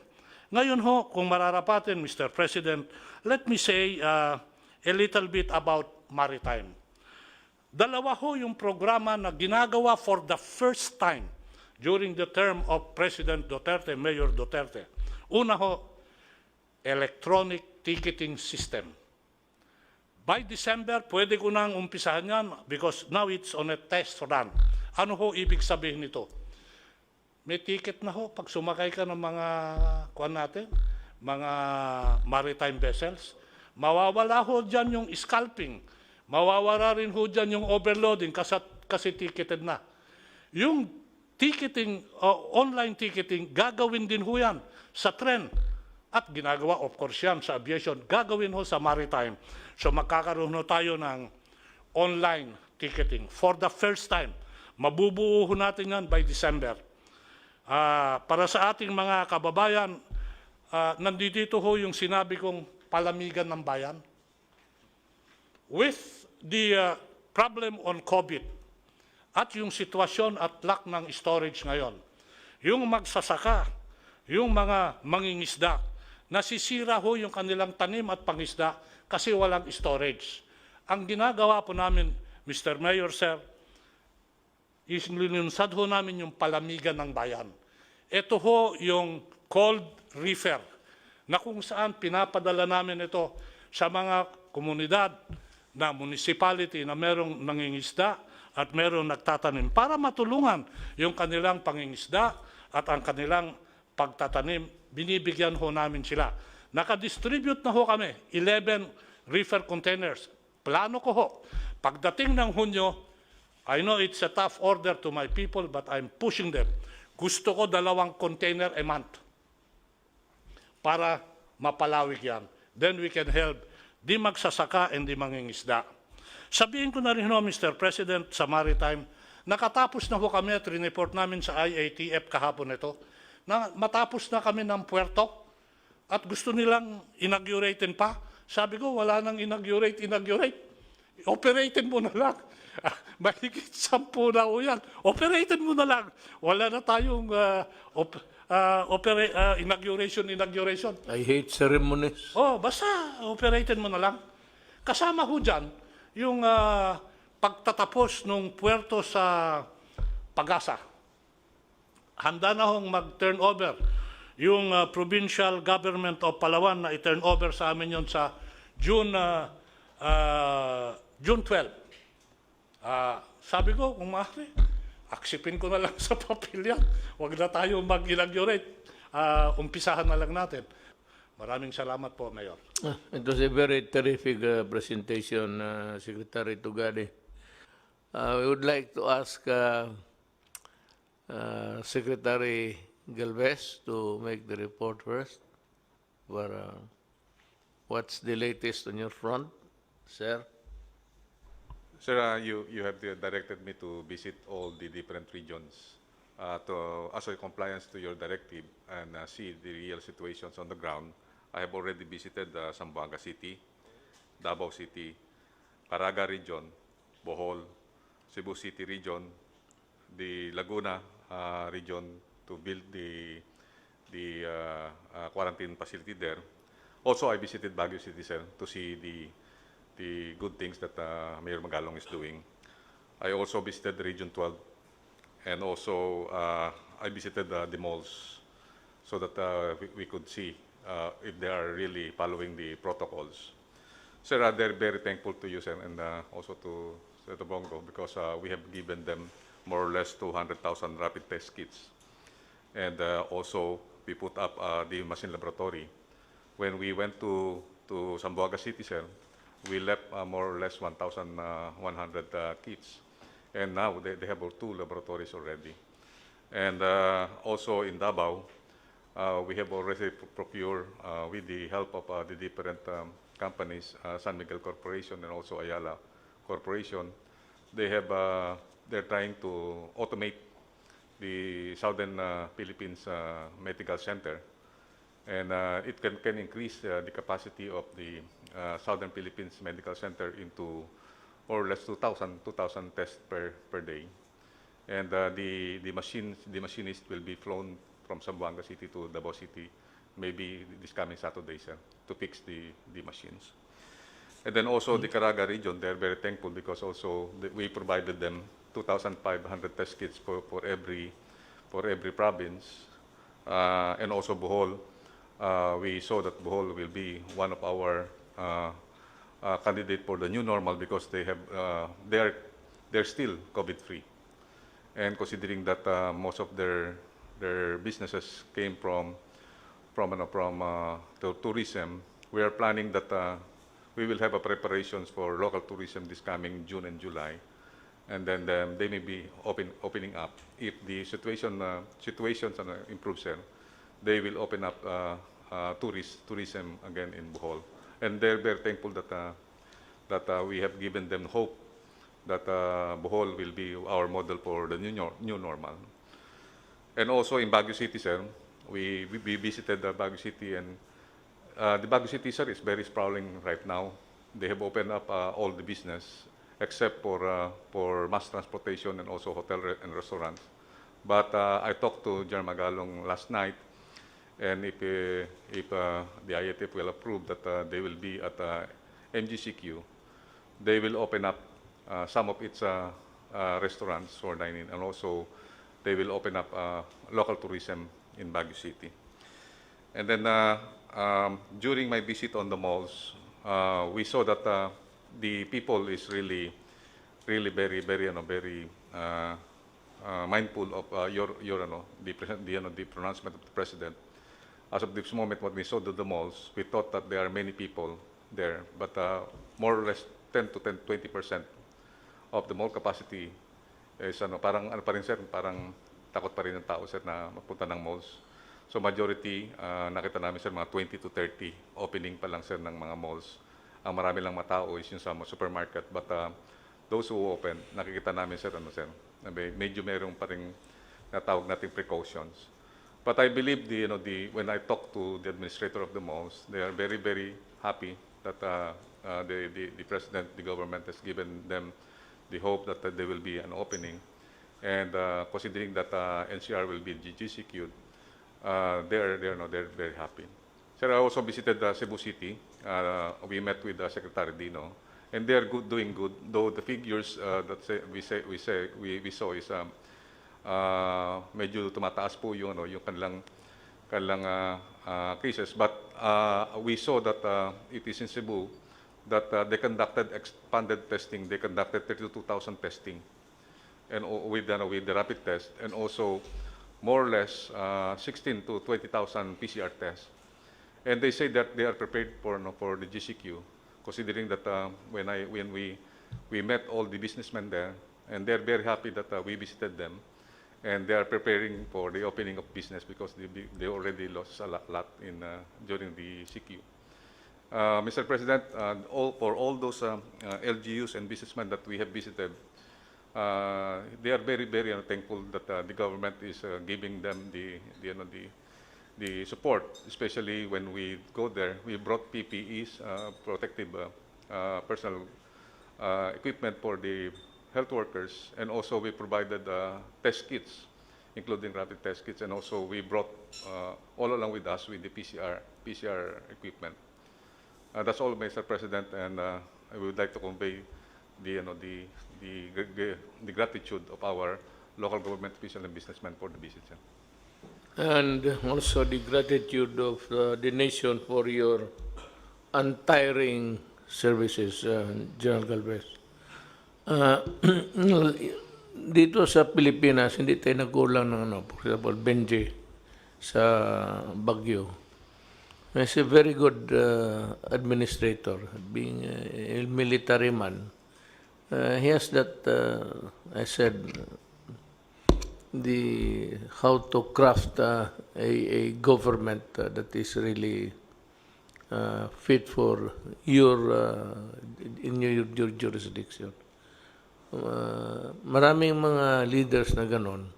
Ngayon ho, kung mararapatin, Mr. President, let me say a little bit about maritime. Dalawa ho yung programa na ginagawa for the first time during the term of President Duterte, Mayor Duterte. Una ho, electronic ticketing system. By December, pwede ko nang umpisahan yan because now it's on a test run. Ano ho ibig sabihin nito? May ticket na ho pag sumakay ka ng mga mga maritime vessels. Mawawala ho dyan yung scalping. Mawawala rin ho dyan yung overloading kasi ticketed na. Yung ticketing, online ticketing, gagawin din ho yan sa tren. At ginagawa, of course yan, sa aviation. Gagawin ho sa maritime. So magkakaroon ho tayo ng online ticketing for the first time. Mabubuo ho natin yan by December. Para sa ating mga kababayan, nandito ho yung sinabi kong palamigan ng bayan. With the problem on COVID at yung sitwasyon at lack ng storage ngayon, yung magsasaka, yung mga mangingisda, nasisira ho yung kanilang tanim at pangisda kasi walang storage. Ang ginagawa po namin, Mr. Mayor, Sir, is linunsad ho namin yung palamigan ng bayan. Ito ho yung cold reefer na kung saan pinapadala namin ito sa mga komunidad na municipality na merong nangingisda at merong nagtatanim para matulungan yung kanilang pangingisda at ang kanilang pagtatanim. Binibigyan ho namin sila. Nakadistribute na ho kami, 11 reefer containers. Plano ko ho, pagdating ng Hunyo, I know it's a tough order to my people, but I'm pushing them. Gusto ko 2 container a month para mapalawig yan. Then we can help di magsasaka and di mangingisda. Sabihin ko na rin ho, Mr. President, sa maritime, nakatapos na ho kami at report namin sa IATF kahapon ito, na matapos na kami ng puerto at gusto nilang inauguratein pa. Sabi ko, wala nang inaugurate. Operatein mo na lang. Mahigit 10 na ho yan. Operatein mo na lang. Wala na tayong inauguration. I hate ceremonies. Basta operatein mo na lang. Kasama ho dyan yung pagtatapos ng puerto sa Pag-asa. Handa na hong mag-turn over yung provincial government of Palawan na i-turn over sa amin yon sa June, June 12. Sabi ko, kung maaari, aksipin ko na lang sa papel yan. Huwag na tayo mag-inaugurate. Umpisahan na lang natin. Maraming salamat po, Mayor. It was a very terrific presentation, Secretary Tugade. We would like to ask Secretary Galvez to make the report first. For, what's the latest on your front, sir? Sir, you have directed me to visit all the different regions as a compliance to your directive and see the real situations on the ground. I have already visited Zamboanga City, Davao City, Caraga region, Bohol, Cebu City region, the Laguna region to build the quarantine facility there. Also, I visited Baguio City, sir, to see the good things that Mayor Magalong is doing. I also visited Region 12, and also I visited the malls so that we could see if they are really following the protocols. Sir, they're very thankful to you, sir, and also to Senator Bongo, because we have given them more or less 200,000 rapid test kits. And also, we put up the machine laboratory. When we went to Zamboanga City, sir, we left more or less 1,100 kits. And now they have 2 laboratories already. And also in Davao, we have already procured, with the help of the different companies, San Miguel Corporation and also Ayala Corporation, they're trying to automate the Southern Philippines Medical Center. And it can increase the capacity of the Southern Philippines Medical Center into more or less 2,000 tests per day. And the machinist will be flown from Zamboanga City to Davao City, maybe this coming Saturday, sir, to fix the machines. And then also the Caraga region, they're very thankful because also we provided them 2,500 test kits for every province. And also Bohol, we saw that Bohol will be one of our candidate for the new normal because they're still COVID-free. And considering that most of their businesses came from tourism, we are planning that we will have a preparations for local tourism this coming June and July, and then they may be opening up. If the situations improve, sir, they will open up tourism again in Bohol, and they're very thankful that we have given them hope that Bohol will be our model for the new normal. And also in Baguio City, sir, we visited Baguio City, and the Baguio City, sir, is very sprawling right now. They have opened up all the business except for mass transportation and also hotel and restaurants. But I talked to General Magalong last night, and if the IATF will approve that they will be at MGCQ, they will open up some of its restaurants for dining, and also they will open up local tourism in Baguio City. And then during my visit on the malls, we saw that the people is really very mindful of the pronouncement of the president. As of this moment, when we saw the malls, we thought that there are many people there, but more or less 10 to 20% of the mall capacity is parang pa rin, sir, parang takot pa rin ng tao, sir, na magpunta ng malls. So majority, nakita namin, sir, mga 20 to 30 opening pa lang, sir, ng mga malls. Ang marami lang matao is yung sa supermarket, but those who open, nakikita namin, sir, sir, medyo merong pa rin natawag nating precautions. But I believe when I talk to the administrator of the malls, they are very happy that the president, the government has given them the hope that there will be an opening. And considering that NCR will be GCQ'd, they're very happy. Sir, I also visited Cebu City. We met with Secretary Dino, and they are doing good. Though the figures that we saw is medyo tumataas po yung kanilang kanilang cases. But we saw that it is in Cebu that they conducted expanded testing. They conducted 32,000 testing and with the rapid test, and also more or less 16 to 20,000 PCR tests. And they say that they are prepared for for the GCQ, considering that when we met all the businessmen there, and they're very happy that we visited them, and they are preparing for the opening of business because they already lost a lot in during the CQ. Mr. President, for all those LGUs and businessmen that we have visited, they are very, very thankful that the government is giving them the support, especially when we go there. We brought PPEs, protective personal equipment for the health workers, and also we provided test kits, including rapid test kits, and also we brought all along with us with the PCR equipment. That's all, Mr. President, and I would like to convey the gratitude of our local government officials and businessmen for the visit. And also the gratitude of the nation for your untiring services, General Galvez. Dito sa Pilipinas, hindi tayo nagkulang ng for example, Benji sa Baguio. He's a very good administrator, being a military man. He has that, I said, how to craft a government that is really fit for in your jurisdiction. Maraming mga leaders na ganon.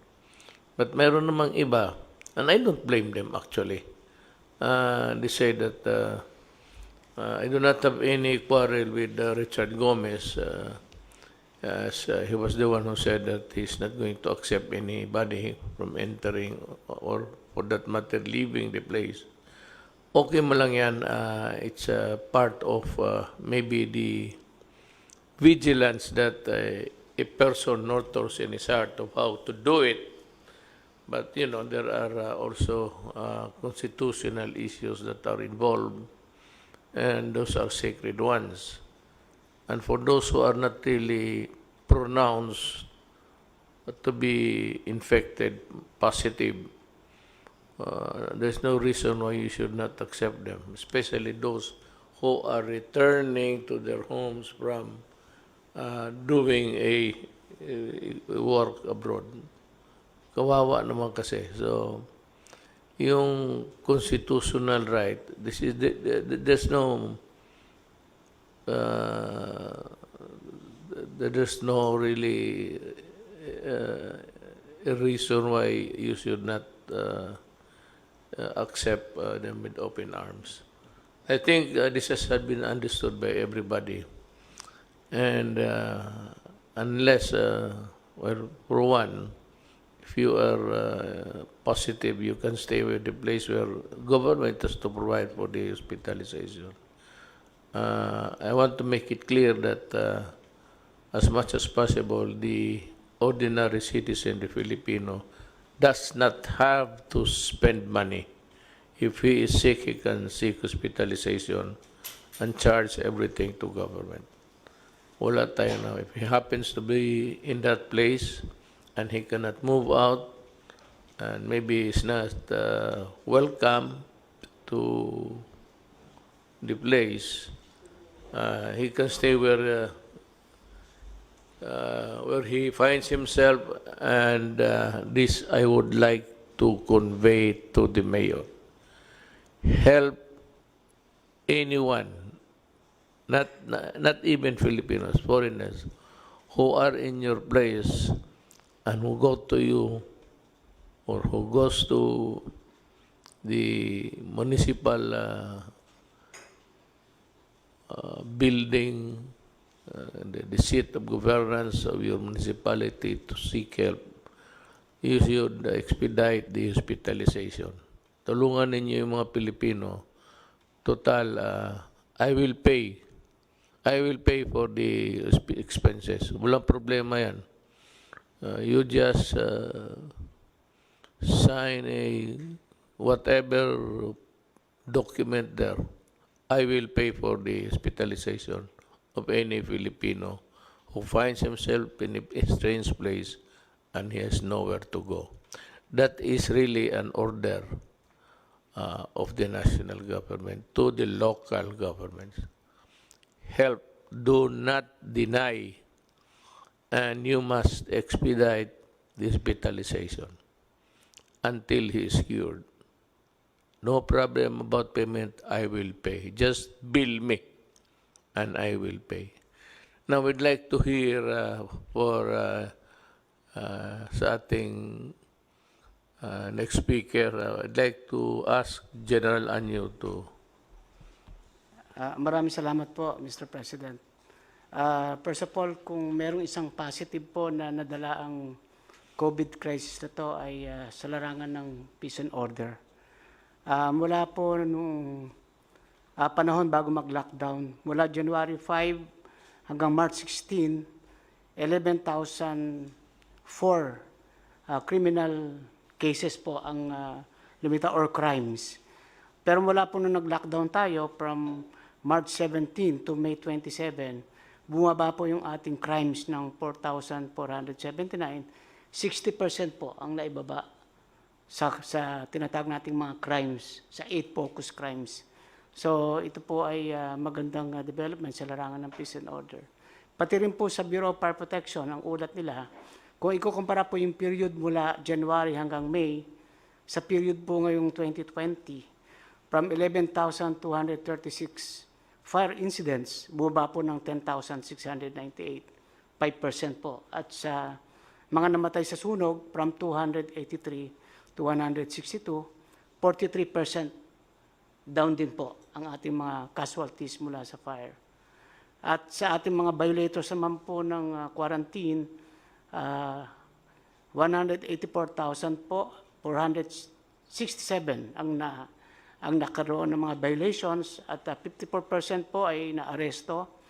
But meron namang iba, and I don't blame them actually. They say that I do not have any quarrel with Richard Gomez, as he was the one who said that he's not going to accept anybody from entering or for that matter leaving the place. Okay mo lang yan, it's a part of maybe the vigilance that a person nurtures in his heart of how to do it. But, there are also constitutional issues that are involved, and those are sacred ones. And for those who are not really pronounced to be infected, positive, there's no reason why you should not accept them, especially those who are returning to their homes from doing a work abroad. Kawawa naman kasi. So, yung constitutional right, there's no really a reason why you should not accept them with open arms. I think this has been understood by everybody. And unless, for one, if you are positive, you can stay with the place where government has to provide for the hospitalization. I want to make it clear that as much as possible, the ordinary citizen, the Filipino, does not have to spend money. If he is sick, he can seek hospitalization and charge everything to government. Wala tayo now. If he happens to be in that place and he cannot move out, and maybe is not welcome to the place, he can stay where he finds himself, and this I would like to convey to the mayor. Help anyone, not even Filipinos, foreigners, who are in your place and who go to you or who goes to the municipal building, the seat of governance of your municipality to seek help. You should expedite the hospitalization. Tulungan ninyo yung mga Pilipino. Total, I will pay for the expenses. Walang problema yan. You just sign a whatever document there, I will pay for the hospitalization of any Filipino who finds himself in a strange place and he has nowhere to go. That is really an order of the national government to the local governments. Help, do not deny, and you must expedite the hospitalization until he is cured. No problem about payment, I will pay. Just bill me and I will pay. Now we'd like to hear sa ating next speaker, I'd like to ask General Anyo to... Maraming salamat po, Mr. President. First of all, kung merong isang positive po na nadala ang COVID crisis na to ay sa larangan ng peace and order. Mula po nung panahon bago mag-lockdown, mula January 5 hanggang March 16, 11,004 criminal cases po ang lumitaw or crimes. Pero mula po nung nag-lockdown tayo from March 17 to May 27, bumaba po yung ating crimes ng 4,479. 60% po ang naibaba sa tinatawag nating mga crimes, sa 8 focus crimes. So ito po ay magandang development sa larangan ng peace and order. Pati rin po sa Bureau of Fire Protection, ang ulat nila, kung ikukumpara po yung period mula January hanggang May, sa period po ngayong 2020, from 11,236 fire incidents, bumaba po ng 10,698, 5% po. At sa mga namatay sa sunog, from 283 to 162, 43% down din po ang ating mga casualties mula sa fire. At sa ating mga violators naman po ng quarantine, 184,000 po, 467 ang nakaroon ng mga violations at 54% po ay naaresto.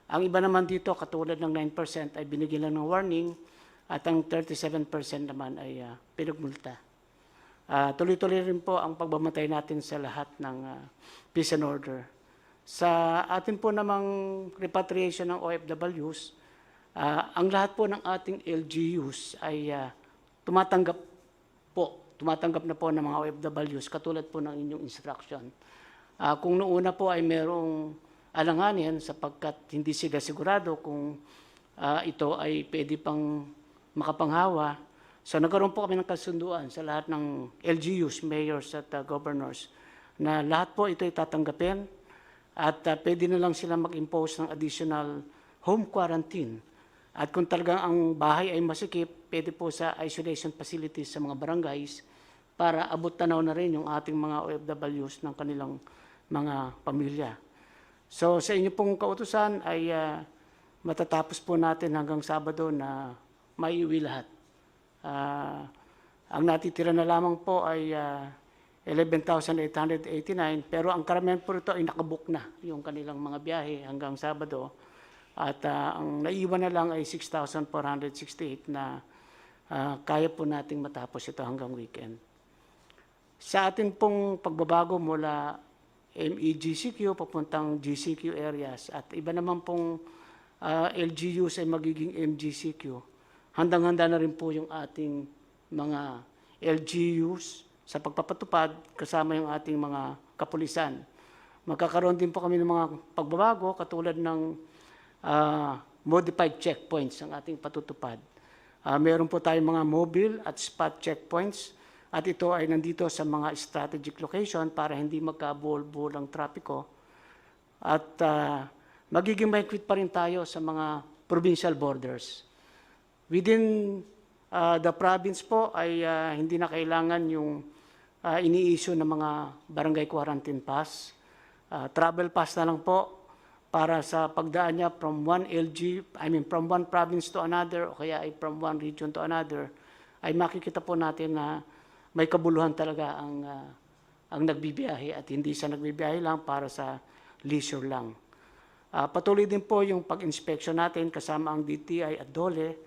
Ang iba naman dito, katulad ng 9% ay binigyan lang ng warning at ang 37% naman ay pinagmulta. Tuloy-tuloy rin po ang pagbamatay natin sa lahat ng peace and order. Sa atin po namang repatriation ng OFWs, ang lahat po ng ating LGUs ay tumatanggap na po ng mga OFWs katulad po ng inyong instruction. Kung noona po ay merong alanganin sapagkat hindi sila sigurado kung ito ay pwede pang makapanghawa, so nagkaroon po kami ng kasunduan sa lahat ng LGUs, mayors at governors na lahat po ito ay tatanggapin at pwede na lang sila mag-impose ng additional home quarantine. At kung talagang ang bahay ay masikip, pwede po sa isolation facilities sa mga barangays para abot tanaw na rin yung ating mga OFWs ng kanilang mga pamilya. So sa inyo pong kautusan ay matatapos po natin hanggang Sabado na maiuwi lahat. Ang natitira na lamang po ay 11,889 pero ang karamihan po ito ay nakabook na yung kanilang mga biyahe hanggang Sabado. At ang naiwan na lang ay 6,468 na kaya po nating matapos ito hanggang weekend. Sa atin pong pagbabago mula MEGCQ papuntang GCQ areas at iba naman pong LGUs ay magiging MGCQ, handang-handa na rin po yung ating mga LGUs sa pagpapatupad kasama yung ating mga kapulisan. Magkakaroon din po kami ng mga pagbabago katulad ng modified checkpoints ang ating patutupad. Meron po tayong mga mobile at spot checkpoints at ito ay nandito sa mga strategic location para hindi magkabuhol-buhol ang trapiko. At magiging mahigpit pa rin tayo sa mga provincial borders. Within the province po ay hindi na kailangan yung ini-issue ng mga barangay quarantine pass. Travel pass na lang po para sa pagdaan niya from one from one province to another o kaya ay from one region to another, ay makikita po natin na may kabuluhan talaga ang nagbibiyahe at hindi sa nagbibiyahe lang para sa leisure lang. Patuloy din po yung pag-inspection natin kasama ang DTI at DOLE